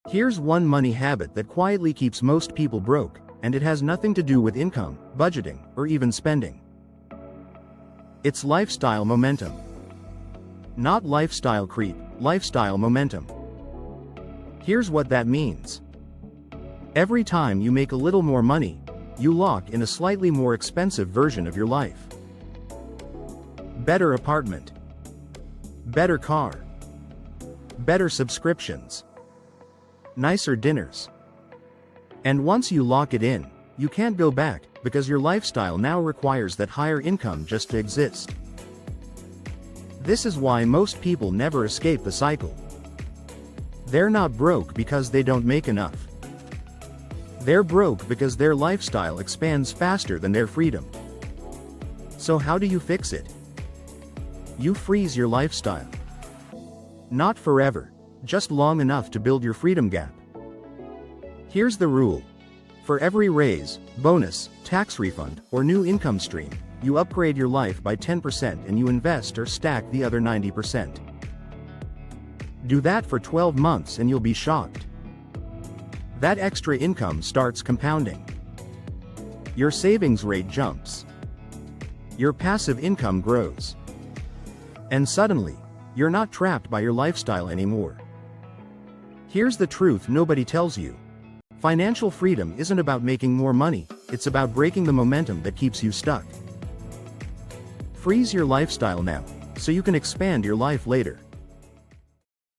Here's one money habit that quietly keeps most people broke, and it has nothing to do with income, budgeting, or even spending. It's lifestyle momentum. Not lifestyle creep, lifestyle momentum. Here's what that means. Every time you make a little more money, you lock in a slightly more expensive version of your life. Better apartment. Better car. Better subscriptions. Nicer dinners. And once you lock it in, you can't go back, because your lifestyle now requires that higher income just to exist. This is why most people never escape the cycle. They're not broke because they don't make enough. They're broke because their lifestyle expands faster than their freedom. So how do you fix it? You freeze your lifestyle. Not forever, just long enough to build your freedom gap. Here's the rule. For every raise, bonus, tax refund, or new income stream, you upgrade your life by 10% and you invest or stack the other 90%. Do that for 12 months and you'll be shocked. That extra income starts compounding. Your savings rate jumps. Your passive income grows. And suddenly, you're not trapped by your lifestyle anymore. Here's the truth nobody tells you. Financial freedom isn't about making more money, it's about breaking the momentum that keeps you stuck. Freeze your lifestyle now, so you can expand your life later.